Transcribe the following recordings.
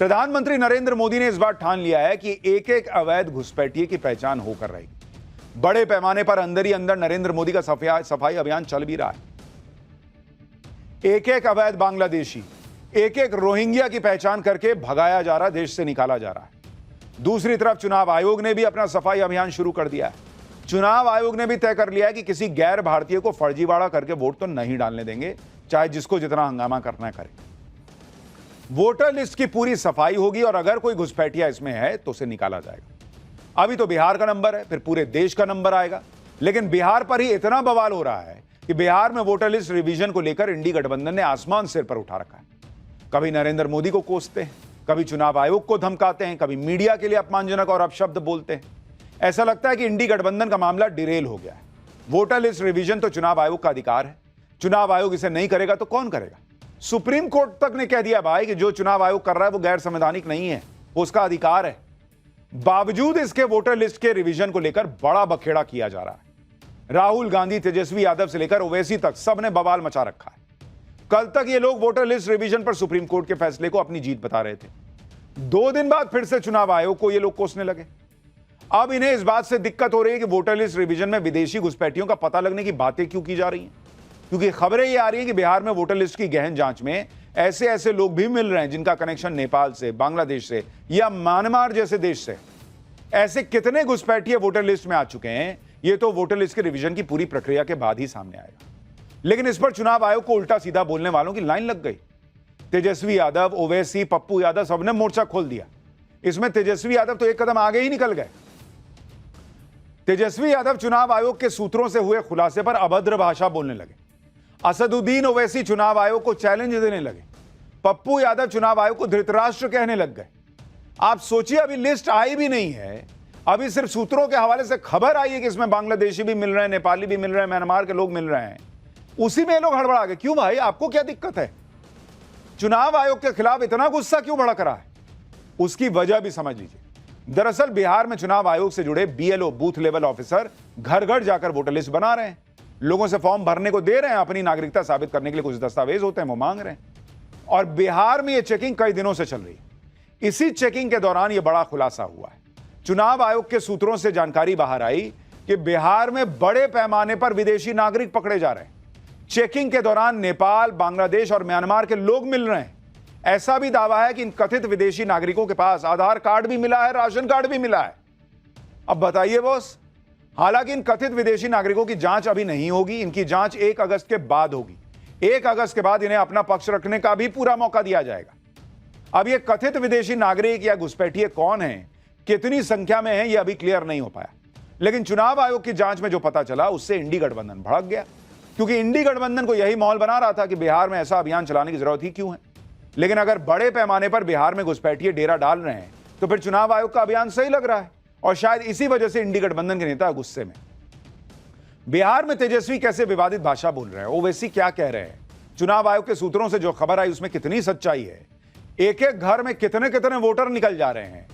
प्रधानमंत्री नरेंद्र मोदी ने इस बार ठान लिया है कि एक एक अवैध घुसपैठिए की पहचान होकर रहेगी। बड़े पैमाने पर अंदर ही अंदर नरेंद्र मोदी का सफाई अभियान चल भी रहा है। एक एक अवैध बांग्लादेशी, एक एक रोहिंग्या की पहचान करके भगाया जा रहा है, देश से निकाला जा रहा है। दूसरी तरफ चुनाव आयोग ने भी अपना सफाई अभियान शुरू कर दिया है। चुनाव आयोग ने भी तय कर लिया है कि किसी गैर भारतीय को फर्जीवाड़ा करके वोट तो नहीं डालने देंगे, चाहे जिसको जितना हंगामा करना करे। वोटर लिस्ट की पूरी सफाई होगी और अगर कोई घुसपैठिया इसमें है तो उसे निकाला जाएगा। अभी तो बिहार का नंबर है, फिर पूरे देश का नंबर आएगा, लेकिन बिहार पर ही इतना बवाल हो रहा है कि बिहार में वोटर लिस्ट रिवीजन को लेकर इंडी गठबंधन ने आसमान सिर पर उठा रखा है। कभी नरेंद्र मोदी को कोसते हैं, कभी चुनाव आयोग को धमकाते हैं, कभी मीडिया के लिए अपमानजनक और अपशब्द बोलते हैं। ऐसा लगता है कि इंडी गठबंधन का मामला डिरेल हो गया है। वोटर लिस्ट रिवीजन तो चुनाव आयोग का अधिकार है, चुनाव आयोग इसे नहीं करेगा तो कौन करेगा? सुप्रीम कोर्ट तक ने कह दिया भाई कि जो चुनाव आयोग कर रहा है वो गैर संवैधानिक नहीं है, वो उसका अधिकार है। बावजूद इसके वोटर लिस्ट के रिवीजन को लेकर बड़ा बखेड़ा किया जा रहा है। राहुल गांधी, तेजस्वी यादव से लेकर ओवैसी तक सबने बवाल मचा रखा है। कल तक ये लोग वोटर लिस्ट रिवीजन पर सुप्रीम कोर्ट के फैसले को अपनी जीत बता रहे थे। 2 दिन बाद फिर से चुनाव आयोग को ये लोग कोसने लगे। अब इन्हें इस बात से दिक्कत हो रही है कि वोटर लिस्ट रिवीजन में विदेशी घुसपैठियों का पता लगने की बातें क्यों की जा रही हैं, क्योंकि खबरें ये आ रही हैं कि बिहार में वोटर लिस्ट की गहन जांच में ऐसे ऐसे लोग भी मिल रहे हैं जिनका कनेक्शन नेपाल से, बांग्लादेश से या म्यांमार जैसे देश से। ऐसे कितने घुसपैठिए वोटर लिस्ट में आ चुके हैं, ये तो वोटर लिस्ट के रिवीजन की पूरी प्रक्रिया के बाद ही सामने आएगा। लेकिन इस पर चुनाव आयोग को उल्टा सीधा बोलने वालों की लाइन लग गई। तेजस्वी यादव, ओवैसी, पप्पू यादव सबने मोर्चा खोल दिया। इसमें तेजस्वी यादव तो एक कदम आगे ही निकल गए। तेजस्वी यादव चुनाव आयोग के सूत्रों से हुए खुलासे पर अभद्र भाषा बोलने लगे। असदुद्दीन ओवैसी चुनाव आयोग को चैलेंज देने लगे। पप्पू यादव चुनाव आयोग को धृतराष्ट्र कहने लग गए। आप सोचिए, अभी लिस्ट आई भी नहीं है, अभी सिर्फ सूत्रों के हवाले से खबर आई है कि इसमें बांग्लादेशी भी मिल रहे हैं, नेपाली भी मिल रहे हैं, म्यांमार के लोग मिल रहे हैं। उसी में ये लोग हड़बड़ा गए। क्यों भाई, आपको क्या दिक्कत है? चुनाव आयोग के खिलाफ इतना गुस्सा क्यों भड़क रहा है? उसकी वजह भी समझ लीजिए। दरअसल बिहार में चुनाव आयोग से जुड़े बीएलओ, बूथ लेवल ऑफिसर, घर घर जाकर वोटर लिस्ट बना रहे हैं। लोगों से फॉर्म भरने को दे रहे हैं, अपनी नागरिकता साबित करने के लिए कुछ दस्तावेज होते हैं वो मांग रहे हैं। और बिहार में यह चेकिंग कई दिनों से चल रही है। इसी चेकिंग के दौरान यह बड़ा खुलासा हुआ है। चुनाव आयोग के सूत्रों से जानकारी बाहर आई कि बिहार में बड़े पैमाने पर विदेशी नागरिक पकड़े जा रहे हैं। चेकिंग के दौरान नेपाल, बांग्लादेश और म्यांमार के लोग मिल रहे हैं। ऐसा भी दावा है कि इन कथित विदेशी नागरिकों के पास आधार कार्ड भी मिला है, राशन कार्ड भी मिला है। अब बताइए बॉस, हालांकि इन कथित विदेशी नागरिकों की जांच अभी नहीं होगी, इनकी जांच 1 अगस्त के बाद होगी। 1 अगस्त के बाद इन्हें अपना पक्ष रखने का भी पूरा मौका दिया जाएगा। अब ये कथित विदेशी नागरिक या घुसपैठिए कौन हैं, कितनी संख्या में हैं, यह अभी क्लियर नहीं हो पाया। लेकिन चुनाव आयोग की जांच में जो पता चला उससे इंडी गठबंधन भड़क गया, क्योंकि इंडी गठबंधन को यही माहौल बना रहा था कि बिहार में ऐसा अभियान चलाने की जरूरत ही क्यों है। लेकिन अगर बड़े पैमाने पर बिहार में घुसपैठिए डेरा डाल रहे हैं तो फिर चुनाव आयोग का अभियान सही लग रहा है, और शायद इसी वजह से इंडी गठबंधन के नेता गुस्से में। बिहार में तेजस्वी कैसे विवादित भाषा बोल रहे हैं, ओवैसी क्या कह रहे हैं, चुनाव आयोग के सूत्रों से जो खबर आई उसमें कितनी सच्चाई है, एक एक घर में कितने कितने वोटर निकल जा रहे हैं,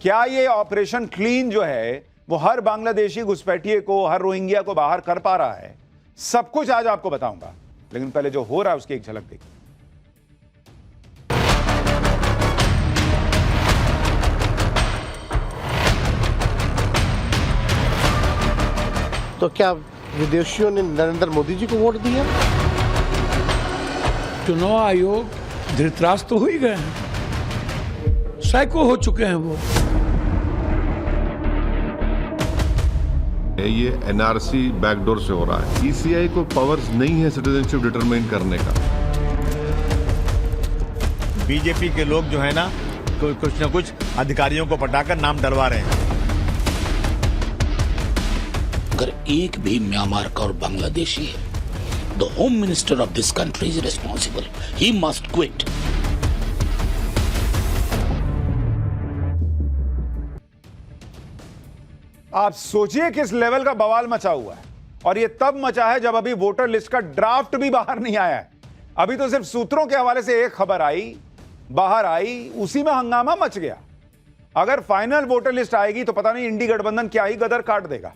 क्या ये ऑपरेशन क्लीन जो है वो हर बांग्लादेशी घुसपैठिए को, हर रोहिंग्या को बाहर कर पा रहा है, सब कुछ आज आपको बताऊंगा। लेकिन पहले जो हो रहा है उसकी एक झलक देखिए। तो क्या विदेशियों ने नरेंद्र मोदी जी को वोट दिया? चुनाव आयोग धृतराष्ट्र तो हो ही गए हैं, साइको हो चुके हैं वो। ये एनआरसी बैकडोर से हो रहा है। ईसीआई को पावर्स नहीं है सिटीजनशिप डिटरमाइन करने का। बीजेपी के लोग जो है ना, कुछ न कुछ अधिकारियों को पटाकर नाम डलवा रहे हैं। अगर एक भी म्यांमार का और बांग्लादेशी है, the home minister of this country is responsible, he must quit. आप सोचिए किस लेवल का बवाल मचा हुआ है, और यह तब मचा है जब अभी वोटर लिस्ट का ड्राफ्ट भी बाहर नहीं आया है। अभी तो सिर्फ सूत्रों के हवाले से एक खबर आई, बाहर आई, उसी में हंगामा मच गया। अगर फाइनल वोटर लिस्ट आएगी तो पता नहीं इंडी गठबंधन क्या ही गदर काट देगा।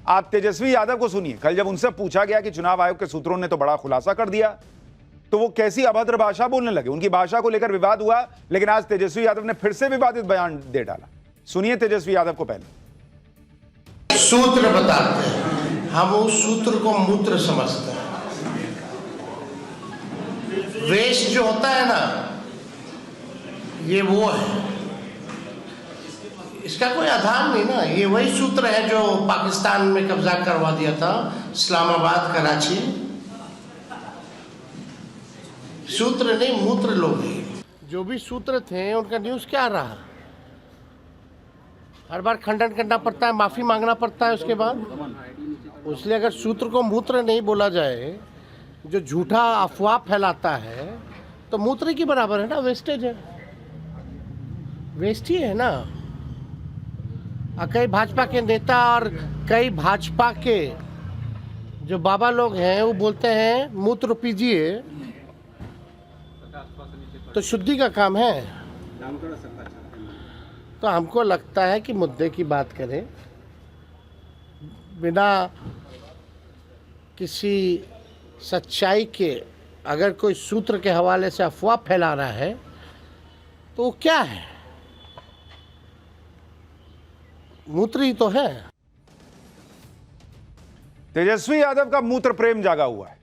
आप तेजस्वी यादव को सुनिए, कल जब उनसे पूछा गया कि चुनाव आयोग के सूत्रों ने तो बड़ा खुलासा कर दिया, तो वो कैसी अभद्र भाषा बोलने लगे। उनकी भाषा को लेकर विवाद हुआ, लेकिन आज तेजस्वी यादव ने फिर से विवादित बयान दे डाला। सुनिए तेजस्वी यादव को पहले। सूत्र बताते हैं, हम उस सूत्र को मूत्र समझते हैं। वेस्ट जो होता है ना, ये वो है, इसका कोई आधार नहीं ना। ये वही सूत्र है जो पाकिस्तान में कब्जा करवा दिया था, इस्लामाबाद, कराची। सूत्र नहीं, मूत्र लोग हैं। जो भी सूत्र थे उनका न्यूज़ क्या रहा? हर बार खंडन करना पड़ता है, माफ़ी मांगना पड़ता है उसके बाद। इसलिए अगर सूत्र को मूत्र नहीं बोला जाए, जो झूठा अफवाह फैलाता है, तो मूत्र की बराबर है ना, वेस्टेज है, वेस्ट ही है ना। कई भाजपा के नेता और कई भाजपा के जो बाबा लोग हैं वो बोलते हैं मूत्र पीजिए, तो शुद्धि का काम है। तो हमको लगता है कि मुद्दे की बात करें, बिना किसी सच्चाई के अगर कोई सूत्र के हवाले से अफवाह फैला रहा है तो वो क्या है? मूत्र ही तो है। तेजस्वी यादव का मूत्र प्रेम जागा हुआ है,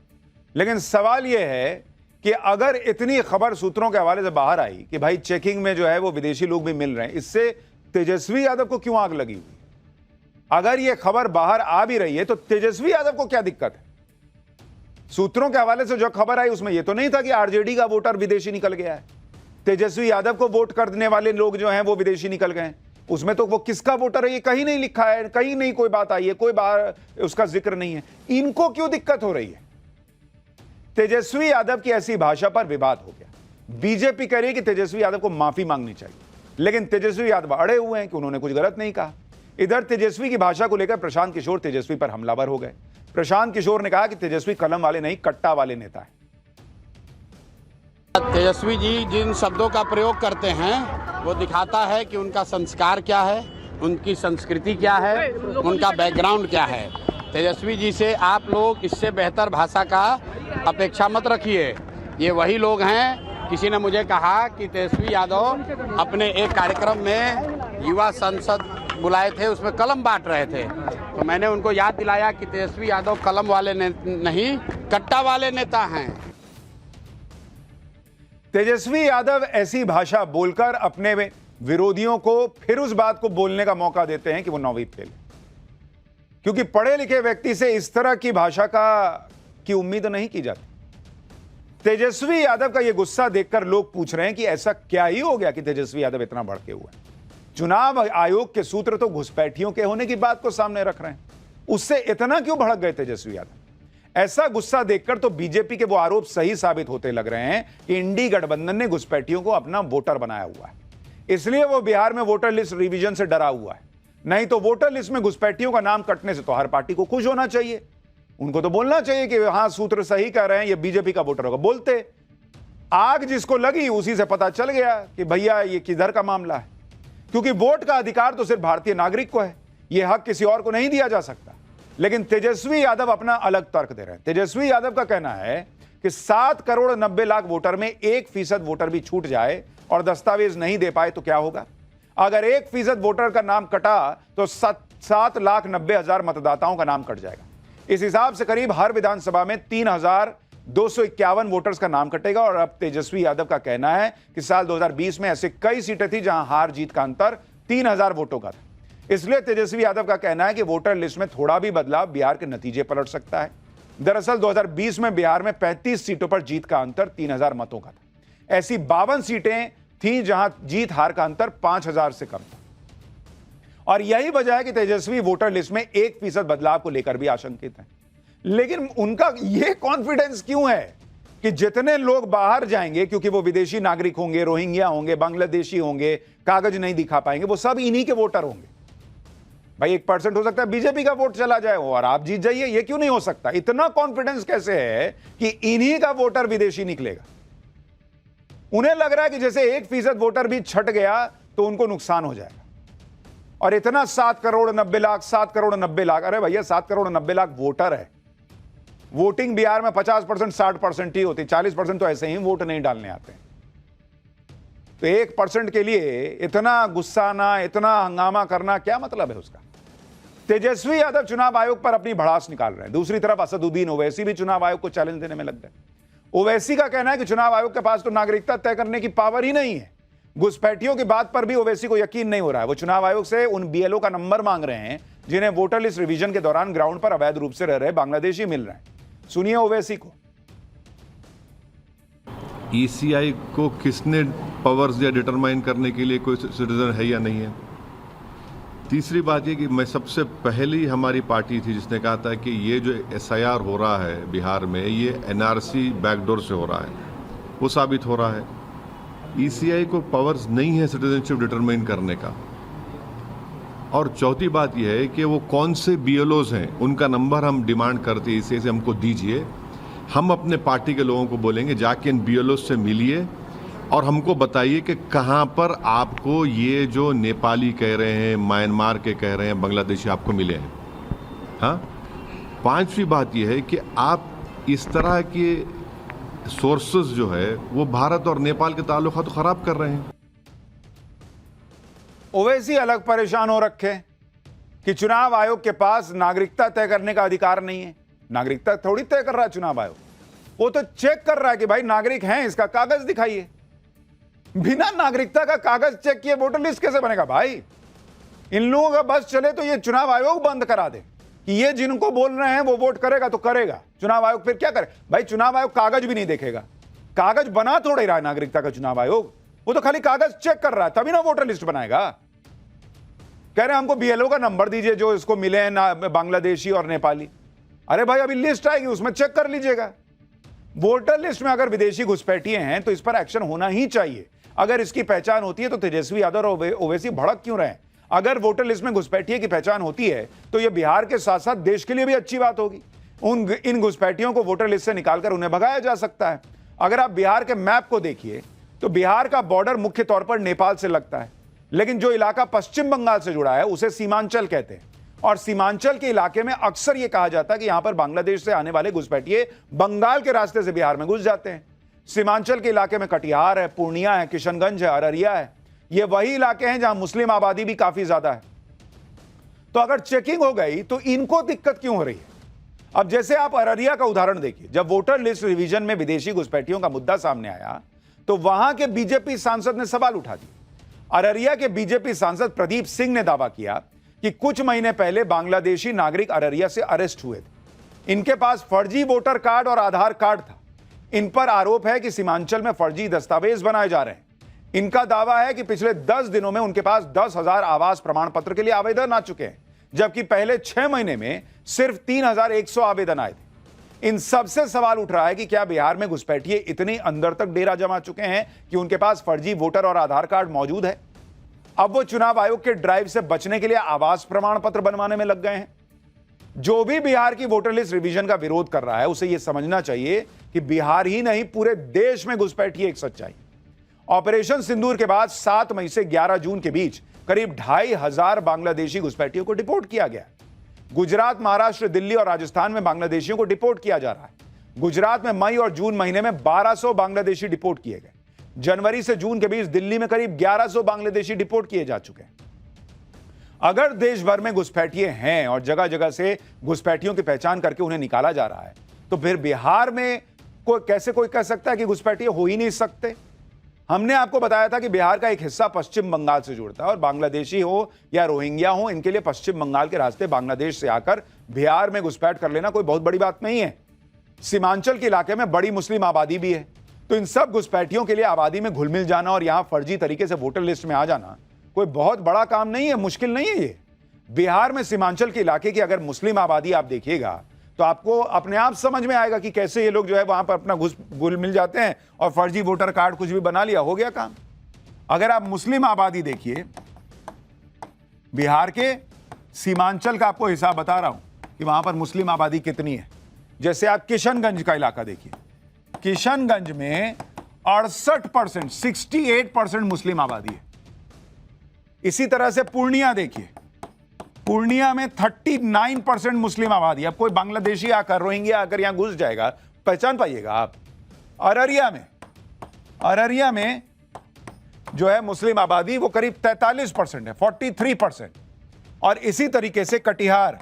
लेकिन सवाल यह है कि अगर इतनी खबर सूत्रों के हवाले से बाहर आई कि भाई चेकिंग में जो है वो विदेशी लोग भी मिल रहे हैं, इससे तेजस्वी यादव को क्यों आग लगी हुई? अगर यह खबर बाहर आ भी रही है तो तेजस्वी यादव को क्या दिक्कत है? सूत्रों के हवाले से जो खबर आई उसमें यह तो नहीं था कि आरजेडी का वोटर विदेशी निकल गया है, तेजस्वी यादव को वोट करने वाले लोग जो हैं वो विदेशी निकल गए हैं। उसमें तो वो किसका वोटर है ये कहीं नहीं लिखा है, कहीं नहीं कोई बात आई है, कोई बात उसका जिक्र नहीं है। इनको क्यों दिक्कत हो रही है? तेजस्वी यादव की ऐसी भाषा पर विवाद हो गया। बीजेपी कह रही है कि तेजस्वी यादव को माफी मांगनी चाहिए, लेकिन तेजस्वी यादव अड़े हुए हैं कि उन्होंने कुछ गलत नहीं कहा। इधर तेजस्वी की भाषा को लेकर प्रशांत किशोर तेजस्वी पर हमलावर हो गए। प्रशांत किशोर ने कहा कि तेजस्वी कलम वाले नहीं, कट्टा वाले नेता है। तेजस्वी जी जिन शब्दों का प्रयोग करते हैं वो दिखाता है कि उनका संस्कार क्या है, उनकी संस्कृति क्या है, उनका बैकग्राउंड क्या है। तेजस्वी जी से आप लोग इससे बेहतर भाषा का अपेक्षा मत रखिए। ये वही लोग हैं, किसी ने मुझे कहा कि तेजस्वी यादव अपने एक कार्यक्रम में युवा संसद बुलाए थे, उसमें कलम बांट रहे थे, तो मैंने उनको याद दिलाया कि तेजस्वी यादव कलम वाले नहीं, कट्टा वाले नेता हैं। तेजस्वी यादव ऐसी भाषा बोलकर अपने विरोधियों को फिर उस बात को बोलने का मौका देते हैं कि वो 9वीं फेल, क्योंकि पढ़े लिखे व्यक्ति से इस तरह की भाषा की उम्मीद नहीं की जाती। तेजस्वी यादव का यह गुस्सा देखकर लोग पूछ रहे हैं कि ऐसा क्या ही हो गया कि तेजस्वी यादव इतना भड़के हुए हैं। चुनाव आयोग के सूत्र तो घुसपैठियों के होने की बात को सामने रख रहे हैं, उससे इतना क्यों भड़क गए तेजस्वी यादव? ऐसा गुस्सा देखकर तो बीजेपी के वो आरोप सही साबित होते लग रहे हैं कि इंडी गठबंधन ने घुसपैठियों को अपना वोटर बनाया हुआ है, इसलिए वो बिहार में वोटर लिस्ट रिवीजन से डरा हुआ है। नहीं तो वोटर लिस्ट में घुसपैठियों का नाम कटने से तो हर पार्टी को खुश होना चाहिए, उनको तो बोलना चाहिए कि हां सूत्र सही कह रहे हैं, ये बीजेपी का वोटर होगा। बोलते आग जिसको लगी उसी से पता चल गया कि भैया ये किधर का मामला है, क्योंकि वोट का अधिकार तो सिर्फ भारतीय नागरिक को है, यह हक किसी और को नहीं दिया जा सकता। लेकिन तेजस्वी यादव अपना अलग तर्क दे रहे हैं। तेजस्वी यादव का कहना है कि 7 करोड़ 90 लाख वोटर में 1% वोटर भी छूट जाए और दस्तावेज नहीं दे पाए तो क्या होगा? अगर 1% वोटर का नाम कटा तो 7,90,000 मतदाताओं का नाम कट जाएगा। इस हिसाब से करीब हर विधानसभा में 3,251 वोटर्स का नाम कटेगा। और अब तेजस्वी यादव का कहना है कि साल 2020 में ऐसे कई सीटें थी जहां हार जीत का अंतर 3,000 वोटों का था, इसलिए तेजस्वी यादव का कहना है कि वोटर लिस्ट में थोड़ा भी बदलाव बिहार के नतीजे पलट सकता है। दरअसल 2020 में बिहार में 35 सीटों पर जीत का अंतर 3,000 मतों का था। ऐसी 52 सीटें थीं जहां जीत हार का अंतर 5,000 से कम था। और यही वजह है कि तेजस्वी वोटर लिस्ट में 1% बदलाव को लेकर भी आशंकित हैं। लेकिन उनका यह कॉन्फिडेंस क्यों है कि जितने लोग बाहर जाएंगे, क्योंकि वो विदेशी नागरिक होंगे, रोहिंग्या होंगे, बांग्लादेशी होंगे, कागज नहीं दिखा पाएंगे, वो सब इन्हीं के वोटर होंगे। भाई 1% हो सकता है बीजेपी का वोट चला जाए और आप जीत जाइए, ये क्यों नहीं हो सकता? इतना कॉन्फिडेंस कैसे है कि इन्हीं का वोटर विदेशी निकलेगा? उन्हें लग रहा है कि जैसे 1% वोटर भी छट गया तो उनको नुकसान हो जाएगा। और इतना 7 करोड़ 90 लाख, 7 करोड़ 90 लाख, अरे भैया 7 करोड़ 90 लाख वोटर है, वोटिंग बिहार में 50% 60% ही होती, 40% तो ऐसे ही वोट नहीं डालने आते हैं। तो 1% के लिए इतना गुस्सा आना, इतना हंगामा करना, क्या मतलब है उसका? तेजस्वी यादव चुनाव आयोग पर अपनी भड़ास निकाल रहे हैं। दूसरी तरफ असदुद्दीन ओवैसी भी चुनाव आयोग को चैलेंज देने में लग गए। ओवैसी का कहना है कि चुनाव आयोग के पास तो नागरिकता तय करने की पावर ही नहीं है। घुसपैठियों की बात पर भी ओवैसी को यकीन नहीं हो रहा है। वो चुनाव आयोग से उन बीएलओ का नंबर मांग रहे हैं जिन्हें वोटर लिस्ट रिवीजन के दौरान ग्राउंड पर अवैध रूप से रह रहे बांग्लादेशी मिल रहे हैं। सुनिए ओवैसी को। ईसीआई को किसने पावर्स दिया डिटरमाइन करने के लिए कोई सिटीजन है या नहीं है? तीसरी बात ये कि मैं सबसे पहली हमारी पार्टी थी जिसने कहा था कि ये जो एसआईआर हो रहा है बिहार में, ये एनआरसी बैकडोर से हो रहा है। वो साबित हो रहा है। ईसीआई को पावर्स नहीं है सिटीजनशिप डिटरमाइन करने का। और चौथी बात यह है कि वो कौन से बीएलओज हैं, उनका नंबर हम डिमांड करते हैं इसे हमको दीजिए। हम अपने पार्टी के लोगों को बोलेंगे जाके इन बीएलओ से मिलिए और हमको बताइए कि कहाँ पर आपको ये जो नेपाली कह रहे हैं, म्यांमार के कह रहे हैं, बांग्लादेशी आपको मिले हैं। हाँ, पांचवी बात यह है कि आप इस तरह के सोर्सेज जो है वो भारत और नेपाल के ताल्लुकात तो खराब कर रहे हैं। ओवैसी अलग परेशान हो रखे कि चुनाव आयोग के पास नागरिकता तय करने का अधिकार नहीं है। नागरिकता थोड़ी तय कर रहा है चुनाव आयोग, वो तो चेक कर रहा है कि भाई नागरिक हैं, इसका कागज दिखाइए। बिना नागरिकता का कागज चेक किए वोटर लिस्ट कैसे बनेगा भाई? इन लोगों का बस चले तो ये चुनाव आयोग बंद करा दे कि ये जिनको बोल रहे हैं वो वोट करेगा तो करेगा। चुनाव आयोग फिर क्या करे भाई? चुनाव आयोग कागज भी नहीं देखेगा। कागज बना थोड़े रहा है नागरिकता का चुनाव आयोग, वो तो खाली कागज चेक कर रहा है, तभी ना वोटर लिस्ट बनाएगा। कह रहे हैं हमको बीएलओ का नंबर दीजिए जो इसको मिले हैं ना बांग्लादेशी और नेपाली। अरे भाई अभी लिस्ट आएगी उसमें चेक कर लीजिएगा। वोटर लिस्ट में अगर विदेशी घुसपैठिए हैं तो इस पर एक्शन होना ही चाहिए। अगर इसकी पहचान होती है तो तेजस्वी यादव और ओवैसी भड़क क्यों रहे? अगर वोटर लिस्ट में घुसपैठिए की पहचान होती है तो यह बिहार के साथ साथ देश के लिए भी अच्छी बात होगी। इन घुसपैठियों को वोटर लिस्ट से निकालकर उन्हें भगाया जा सकता है। अगर आप बिहार के मैप को देखिए तो बिहार का बॉर्डर मुख्य तौर पर नेपाल से लगता है, लेकिन जो इलाका पश्चिम बंगाल से जुड़ा है उसे सीमांचल कहते हैं। और सीमांचल के इलाके में अक्सर यह कहा जाता है कि यहां पर बांग्लादेश से आने वाले घुसपैठिए बंगाल के रास्ते से बिहार में घुस जाते हैं। सीमांचल के इलाके में कटिहार है, पूर्णिया है, किशनगंज है, अररिया है। ये वही इलाके हैं जहां मुस्लिम आबादी भी काफी ज्यादा है। तो अगर चेकिंग हो गई तो इनको दिक्कत क्यों हो रही है? अब जैसे आप अररिया का उदाहरण देखिए, जब वोटर लिस्ट रिवीजन में विदेशी घुसपैठियों का मुद्दा सामने आया तो वहां के बीजेपी सांसद ने सवाल उठा दिया। अररिया के बीजेपी सांसद प्रदीप सिंह ने दावा किया कि कुछ महीने पहले बांग्लादेशी नागरिक अररिया से अरेस्ट हुए थे। इनके पास फर्जी वोटर कार्ड और आधार कार्ड था। इन पर आरोप है कि सीमांचल में फर्जी दस्तावेज बनाए जा रहे हैं। इनका दावा है कि पिछले 10 दिनों में उनके पास 10,000 आवास प्रमाण पत्र के लिए आवेदन आ चुके हैं, जबकि पहले 6 महीने में सिर्फ 3,100 आवेदन आए थे। इन सबसे सवाल उठ रहा है कि क्या बिहार में घुसपैठिए इतनी अंदर तक डेरा जमा चुके हैं कि उनके पास फर्जी वोटर और आधार कार्ड मौजूद है? अब वो चुनाव आयोग के ड्राइव से बचने के लिए आवास प्रमाण पत्र बनवाने में लग गए हैं। जो भी बिहार की वोटर लिस्ट रिवीजन का विरोध कर रहा है उसे यह समझना चाहिए कि बिहार ही नहीं पूरे देश में घुसपैठिए एक सच्चाई। ऑपरेशन सिंदूर के बाद 7 मई से 11 जून के बीच करीब 2,500 बांग्लादेशी घुसपैठियों को डिपोर्ट किया गया। गुजरात, महाराष्ट्र, दिल्ली और राजस्थान में बांग्लादेशियों को डिपोर्ट किया जा रहा है। गुजरात में मई और जून महीने में 1200 बांग्लादेशी डिपोर्ट किए गए। जनवरी से जून के बीच दिल्ली में करीब 1100 बांग्लादेशी डिपोर्ट किए जा चुके हैं। अगर देश भर में घुसपैठिए हैं और जगह जगह से घुसपैठियों की पहचान करके उन्हें निकाला जा रहा है तो फिर बिहार में कैसे कोई कह सकता है कि घुसपैठिए हो ही नहीं सकते? हमने आपको बताया था कि बिहार का एक हिस्सा पश्चिम बंगाल से जुड़ता है और बांग्लादेशी हो या रोहिंग्या हो, इनके लिए पश्चिम बंगाल के रास्ते बांग्लादेश से आकर बिहार में घुसपैठ कर लेना कोई बहुत बड़ी बात नहीं है। सीमांचल के इलाके में बड़ी मुस्लिम आबादी भी है, तो इन सब घुसपैठियों के लिए आबादी में घुल मिल जाना और यहां फर्जी तरीके से वोटर लिस्ट में आ जाना कोई बहुत बड़ा काम नहीं है, मुश्किल नहीं है ये। बिहार में सीमांचल के इलाके की अगर मुस्लिम आबादी आप देखिएगा तो आपको अपने आप समझ में आएगा कि कैसे ये लोग जो है वहां पर अपना घुल मिल जाते हैं और फर्जी वोटर कार्ड कुछ भी बना लिया, हो गया काम। अगर आप मुस्लिम आबादी देखिए, बिहार के सीमांचल का आपको हिसाब बता रहा हूं कि वहां पर मुस्लिम आबादी कितनी है। जैसे आप किशनगंज का इलाका देखिए, किशनगंज में 68%, 68% मुस्लिम आबादी है। इसी तरह से पूर्णिया देखिए, पूर्णिया में 39% मुस्लिम आबादी। अब कोई बांग्लादेशी आकर, रोहिंग्या आकर यहां घुस जाएगा, पहचान पाइएगा आप। अररिया में जो है मुस्लिम आबादी वो करीब 43% है, 43%। और इसी तरीके से कटिहार,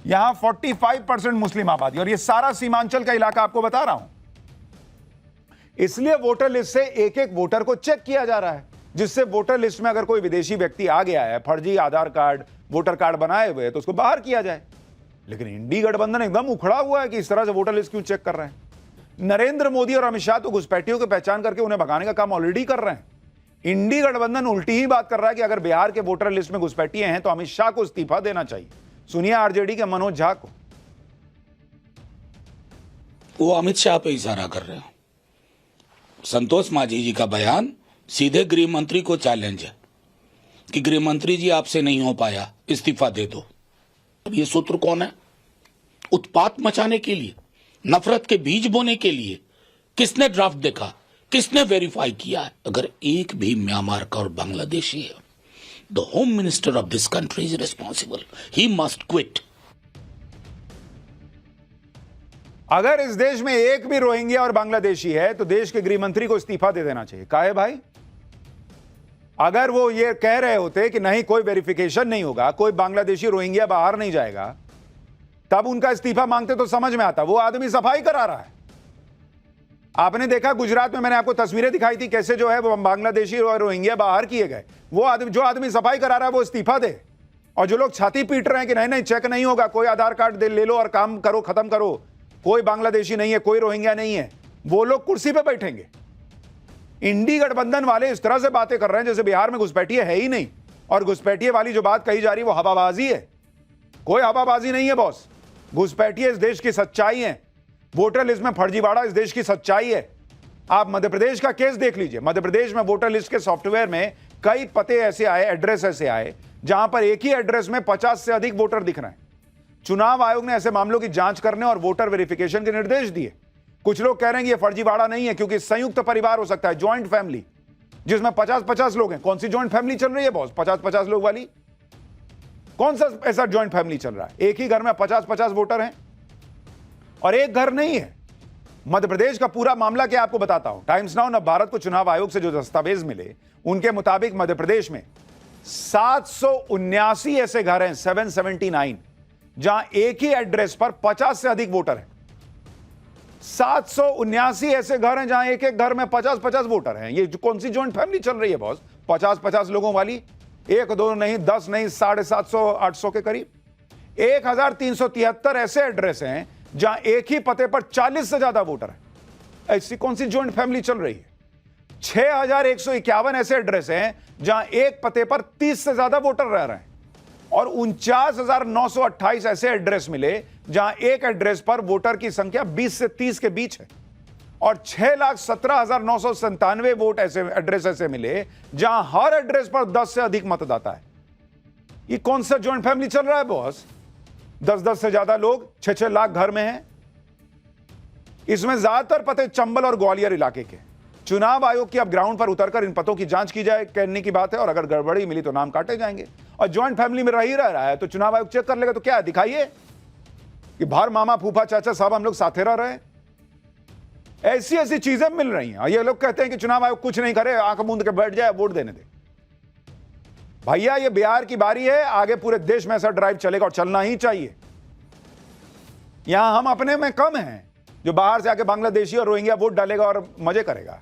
यहां 45% मुस्लिम आबादी। और ये सारा सीमांचल का इलाका आपको बता रहा हूं। इसलिए वोटर लिस्ट से एक एक वोटर को चेक किया जा रहा है, जिससे वोटर लिस्ट में अगर कोई विदेशी व्यक्ति आ गया है, फर्जी आधार कार्ड, वोटर कार्ड बनाए हुए, तो उसको बाहर किया जाए। लेकिन इंडी गठबंधन एकदम उखड़ा हुआ है कि इस तरह से वोटर लिस्ट क्यों चेक कर रहे हैं। नरेंद्र मोदी और अमित शाह तो घुसपैठियों की पहचान करके उन्हें भगाने का काम ऑलरेडी कर रहे हैं। इंडी गठबंधन उल्टी ही बात कर रहा है कि अगर बिहार के वोटर लिस्ट में घुसपैठिए हैं तो अमित शाह को इस्तीफा देना चाहिए। सुनिए आरजेडी के मनोज झा को। वो अमित शाह पे इशारा कर रहे हैं। संतोष मांझी जी का बयान सीधे गृह मंत्री को चैलेंज है कि गृह मंत्री जी आपसे नहीं हो पाया, इस्तीफा दे दो। अब ये सूत्र कौन है? उत्पात मचाने के लिए, नफरत के बीज बोने के लिए किसने ड्राफ्ट देखा, किसने वेरीफाई किया है? अगर एक भी म्यांमार का और बांग्लादेशी है, the home minister of this country is responsible, he must quit. अगर इस देश में एक भी रोहिंग्या और बांग्लादेशी है तो देश के गृह मंत्री को इस्तीफा दे देना चाहिए। काहे भाई? अगर वो ये कह रहे होते कि नहीं कोई वेरिफिकेशन नहीं होगा, कोई बांग्लादेशी रोहिंग्या बाहर नहीं जाएगा, तब उनका इस्तीफा मांगते तो समझ में आता। वो आदमी सफाई करा रहा है। आपने देखा गुजरात में, मैंने आपको तस्वीरें दिखाई थी कैसे जो है वो बांग्लादेशी और रोहिंग्या बाहर किए गए। वो आदमी, जो आदमी सफाई करा रहा है वो इस्तीफा दे। और जो लोग छाती पीट रहे हैं कि नहीं नहीं चेक नहीं होगा, कोई आधार कार्ड ले लो और काम करो, खत्म करो, कोई बांग्लादेशी नहीं है, कोई रोहिंग्या नहीं है, वो लोग कुर्सी पे बैठेंगे। इंडी गठबंधन वाले इस तरह से बातें कर रहे हैं जैसे बिहार में घुसपैठिए है ही नहीं। और घुसपैठिए वाली जो बात कही जा रही है वो हवाबाजी है। कोई हवाबाजी नहीं है बॉस। घुसपैठिए इस देश की सच्चाई है। वोटर लिस्ट में फर्जीवाड़ा इस देश की सच्चाई है। आप मध्य प्रदेश का केस देख लीजिए। मध्य प्रदेश में वोटर लिस्ट के सॉफ्टवेयर में कई पते ऐसे आए, एड्रेस ऐसे आए, जहां पर एक ही एड्रेस में 50 से अधिक वोटर दिख रहे हैं। चुनाव आयोग ने ऐसे मामलों की जांच करने और वोटर वेरिफिकेशन के निर्देश दिए। कुछ लोग कह रहे हैं कि यह फर्जीवाड़ा नहीं है क्योंकि संयुक्त परिवार हो सकता है, ज्वाइंट फैमिली, जिसमें 50-50 लोग हैं। कौन सी ज्वाइंट फैमिली चल रही है बॉस? 50-50 लोग वाली कौन सा ऐसा ज्वाइंट फैमिली चल रहा है? एक ही घर में 50-50 वोटर हैं और एक घर नहीं है। मध्य प्रदेश का पूरा मामला क्या आपको बताता हूं। टाइम्स नाउ नव भारत को चुनाव आयोग से जो दस्तावेज मिले उनके मुताबिक मध्य प्रदेश में 779 ऐसे घर हैं, 779, जहां एक ही एड्रेस पर 50 से अधिक वोटर हैं। 779 ऐसे घर हैं जहां एक एक घर में 50-50 वोटर हैं। ये कौन सी ज्वाइंट फैमिली चल रही है बॉस? 50-50 लोगों वाली, 1-2 नहीं, 10 नहीं, 750-800 के करीब। 1373 ऐसे एड्रेस हैं जहां एक ही पते पर 40 से ज्यादा वोटर हैं। ऐसी कौन सी ज्वाइंट फैमिली चल रही है? 6151 ऐसे एड्रेस हैं जहां एक पते पर 30 से ज्यादा वोटर रह रहे हैं। और 49,928 ऐसे एड्रेस मिले जहां एक एड्रेस पर वोटर की संख्या 20 से 30 के बीच है। और 6,17,997 वोट ऐसे एड्रेस ऐसे मिले जहां हर एड्रेस पर 10 से अधिक मतदाता है। ये कौन सा ज्वाइंट फैमिली चल रहा है बॉस? 10-10 से ज्यादा लोग, 6-6 लाख घर में हैं। इसमें ज्यादातर पते चंबल और ग्वालियर इलाके के। चुनाव आयोग की अब ग्राउंड पर उतरकर इन पतों की जांच की जाए, कहने की बात है। और अगर गड़बड़ी मिली तो नाम काटे जाएंगे। और ज्वाइंट फैमिली में रह रहा है तो चुनाव आयोग चेक कर लेगा तो क्या दिखाइए कि बाहर मामा, फूफा, चाचा साहब हम लोग साथे रह रहे हैं। ऐसी ऐसी चीजें मिल रही हैं। ये लोग कहते हैं कि चुनाव आयोग कुछ नहीं करे, आंख मूंद के बैठ जाए, वोट देने दे। भैया ये बिहार की बारी है, आगे पूरे देश में ऐसा ड्राइव चलेगा और चलना ही चाहिए। यहां हम अपने में कम हैं, जो बाहर से आके बांग्लादेशी और रोहिंग्या वोट डालेगा और मजे करेगा।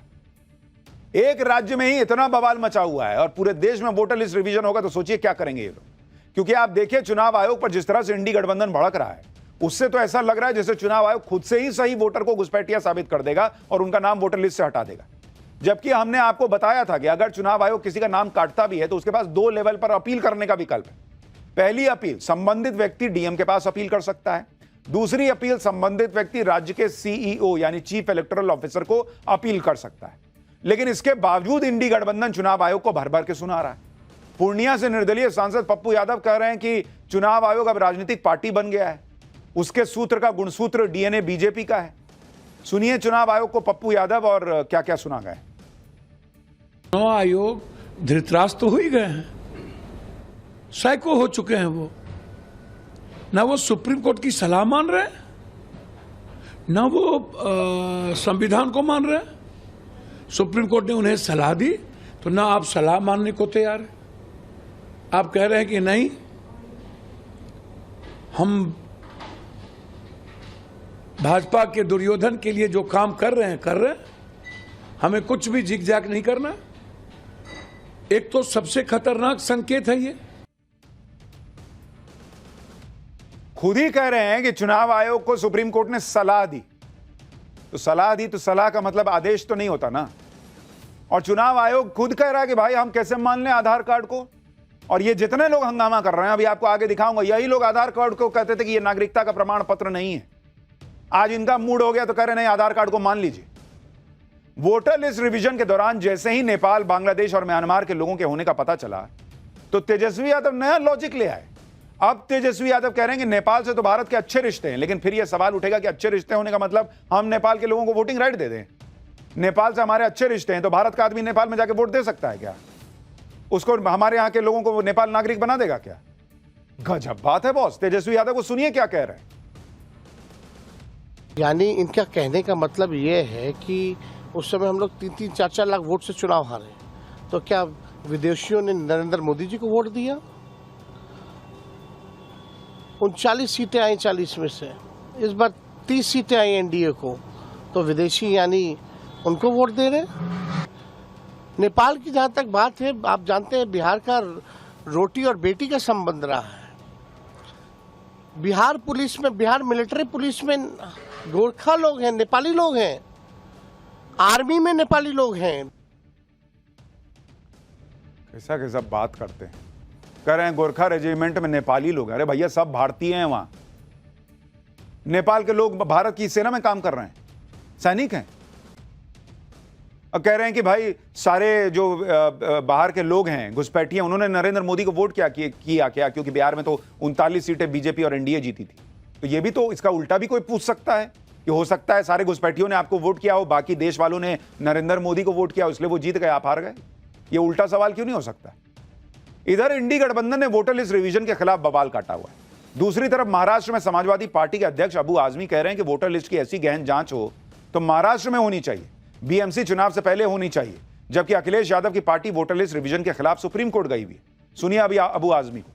एक राज्य में ही इतना बवाल मचा हुआ है और पूरे देश में वोटर लिस्ट रिवीजन होगा तो सोचिए क्या करेंगे ये लोग। क्योंकि आप देखिए चुनाव आयोग पर जिस तरह से इंडी गठबंधन भड़क रहा है, उससे तो ऐसा लग रहा है जैसे चुनाव आयोग खुद से ही सही वोटर को घुसपैठिया साबित कर देगा और उनका नाम वोटर लिस्ट से हटा देगा। जबकि हमने आपको बताया था कि अगर चुनाव आयोग किसी का नाम काटता भी है तो उसके पास 2 लेवल पर अपील करने का विकल्प है। पहली अपील, संबंधित व्यक्ति डीएम के पास अपील कर सकता है। दूसरी अपील, संबंधित व्यक्ति राज्य के सीईओ यानी चीफ इलेक्टोरल ऑफिसर को अपील कर सकता है। लेकिन इसके बावजूद इंडी गठबंधन चुनाव आयोग को भर भर के सुना रहा है। पूर्णिया से निर्दलीय सांसद पप्पू यादव कह रहे हैं कि चुनाव आयोग अब राजनीतिक पार्टी बन गया है, उसके सूत्र का गुणसूत्र डीएनए बीजेपी का है। सुनिए चुनाव आयोग को पप्पू यादव और क्या क्या सुना गया। चुनाव आयोग धृतराष्ट्र तो हो ही गए हैं। साइको हो चुके हैं वो। ना वो सुप्रीम कोर्ट की सलाह मान रहे हैं, ना वो संविधान को मान रहे हैं। सुप्रीम कोर्ट ने उन्हें सलाह दी तो ना आप सलाह मानने को तैयार है। आप कह रहे हैं कि नहीं, हम भाजपा के दुर्योधन के लिए जो काम कर रहे हैं, हमें कुछ भी जिग जैग नहीं करना। एक तो सबसे खतरनाक संकेत है ये। खुद ही कह रहे हैं कि चुनाव आयोग को सुप्रीम कोर्ट ने सलाह दी, तो सलाह का मतलब आदेश तो नहीं होता ना। और चुनाव आयोग खुद कह रहा है कि भाई हम कैसे मान लें आधार कार्ड को। और ये जितने लोग हंगामा कर रहे हैं, अभी आपको आगे दिखाऊंगा, यही लोग आधार कार्ड को कहते थे कि ये नागरिकता का प्रमाण पत्र नहीं है। आज इनका मूड हो गया तो कह रहे नहीं, आधार कार्ड को मान लीजिए। वोटर लिस्ट रिवीजन के दौरान जैसे ही नेपाल, बांग्लादेश और म्यांमार के लोगों के होने का पता चला तो तेजस्वी यादव नया लॉजिक ले आए। अब तेजस्वी यादव कह रहे हैं कि नेपाल से तो भारत के अच्छे रिश्ते हैं, लेकिन फिर यह सवाल उठेगा कि अच्छे रिश्ते होने का मतलब हम नेपाल के लोगों को वोटिंग राइट दे दें। नेपाल से हमारे अच्छे रिश्ते हैं तो भारत का आदमी नेपाल में जाके वोट दे सकता है क्या? उसको हमारे यहां के लोगों को नेपाल नागरिक बना देगा क्या? गजब बात है बॉस। तेजस्वी यादव को सुनिए क्या कह रहे हैं। यानी इनका कहने का मतलब ये है कि उस समय हम लोग 3-3, 4-4 लाख वोट से चुनाव हारे, तो क्या विदेशियों ने नरेंद्र मोदी जी को वोट दिया? 39 सीटें आई 40 में से, इस बार 30 सीटें आई एनडीए को, तो विदेशी यानी उनको वोट दे रहे। नेपाल की जहाँ तक बात है, आप जानते हैं बिहार का रोटी और बेटी का संबंध रहा है। बिहार पुलिस में, बिहार मिलिट्री पुलिस में गोरखा लोग हैं, नेपाली लोग हैं, आर्मी में नेपाली लोग हैं। कैसा कैसा बात करते हैं। कह रहे हैं गोरखा रेजिमेंट में नेपाली लोग। अरे भैया सब भारतीय हैं वहां। नेपाल के लोग भारत की सेना में काम कर रहे हैं, सैनिक हैं। अब कह रहे हैं कि भाई सारे जो बाहर के लोग हैं, घुसपैठिए, उन्होंने नरेंद्र मोदी को वोट किया क्या? क्योंकि बिहार में तो 39 सीटें बीजेपी और एनडीए जीती थी। तो ये भी तो, इसका उल्टा भी कोई पूछ सकता है कि हो सकता है सारे घुसपैठियों ने आपको वोट किया हो, बाकी देश वालों ने नरेंद्र मोदी को वोट किया, इसलिए वो जीत गए, आप हार गए। ये उल्टा सवाल क्यों नहीं हो सकता? इधर इंडी गठबंधन ने वोटर लिस्ट रिवीजन के खिलाफ बवाल काटा हुआ है। दूसरी तरफ महाराष्ट्र में समाजवादी पार्टी के अध्यक्ष अबू आजमी कह रहे हैं कि वोटर लिस्ट की ऐसी गहन जांच हो तो महाराष्ट्र में होनी चाहिए, बीएमसी चुनाव से पहले होनी चाहिए। जबकि अखिलेश यादव की पार्टी वोटर लिस्ट रिवीजन के खिलाफ सुप्रीम कोर्ट गई हुई है। सुनिए अभी अबू आजमी को।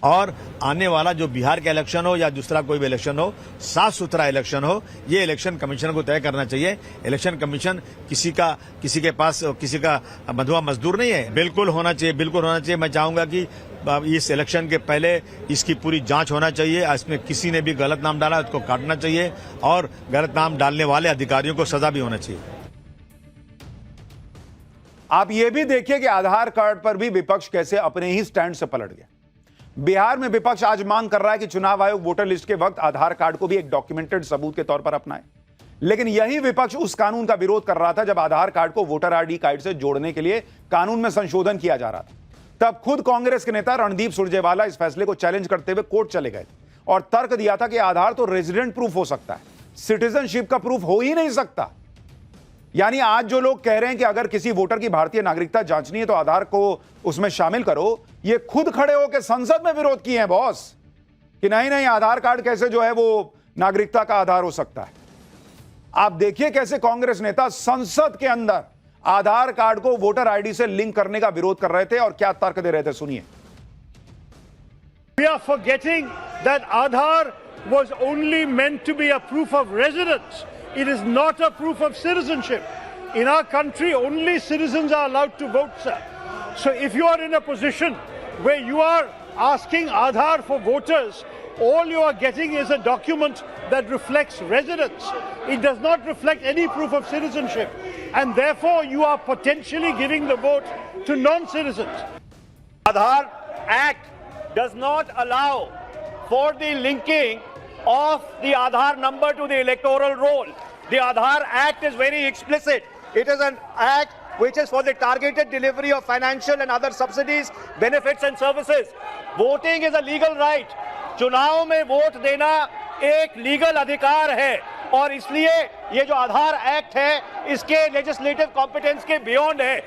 और आने वाला जो बिहार का इलेक्शन हो या दूसरा कोई भी इलेक्शन हो, साफ सुथरा इलेक्शन हो, ये इलेक्शन कमीशन को तय करना चाहिए। इलेक्शन कमीशन किसी के पास किसी का बंधुआ मजदूर नहीं है। बिल्कुल होना चाहिए, बिल्कुल होना चाहिए। मैं चाहूंगा कि इस इलेक्शन के पहले इसकी पूरी जांच होना चाहिए। इसमें किसी ने भी गलत नाम डाला उसको काटना चाहिए और गलत नाम डालने वाले अधिकारियों को सजा भी होना चाहिए। आप ये भी देखिए कि आधार कार्ड पर भी विपक्ष कैसे अपने ही स्टैंड से पलट गया। बिहार में विपक्ष आज मांग कर रहा है कि चुनाव आयोग वोटर लिस्ट के वक्त आधार कार्ड को भी एक डॉक्यूमेंटेड सबूत के तौर पर अपनाए। लेकिन यही विपक्ष उस कानून का विरोध कर रहा था जब आधार कार्ड को वोटर आईडी कार्ड से जोड़ने के लिए कानून में संशोधन किया जा रहा था। तब खुद कांग्रेस के नेता रणदीप सुरजेवाला इस फैसले को चैलेंज करते हुए कोर्ट चले गए थे और तर्क दिया था कि आधार तो रेजिडेंट प्रूफ हो सकता है, सिटीजनशिप का प्रूफ हो ही नहीं सकता। यानी आज जो लोग कह रहे हैं कि अगर किसी वोटर की भारतीय नागरिकता जांचनी है तो आधार को उसमें शामिल करो, ये खुद खड़े होकर संसद में विरोध किए हैं बॉस, कि नहीं नहीं आधार कार्ड कैसे जो है वो नागरिकता का आधार हो सकता है। आप देखिए कैसे कांग्रेस नेता संसद के अंदर आधार कार्ड को वोटर आईडी से लिंक करने का विरोध कर रहे थे और क्या तर्क दे रहे थे, सुनिए। We are forgetting that Aadhaar was only meant to be a proof of residence. It is not a proof of citizenship. In our country, only citizens are allowed to vote, sir. So if you are in a position where you are asking Aadhaar for voters, all you are getting is a document that reflects residence. It does not reflect any proof of citizenship. And therefore, you are potentially giving the vote to non-citizens. Aadhaar Act does not allow for the linking of the Aadhaar number to the electoral roll. The Aadhaar Act is very explicit. It is an act which is for the targeted delivery of financial and other subsidies, benefits and services. Voting is a legal right. चुनाव में vote देना एक legal अधिकार है और इसलिए ये जो आधार एक्ट है इसके लेजिस्लेटिव कॉम्पिटेंस के बियॉन्ड है।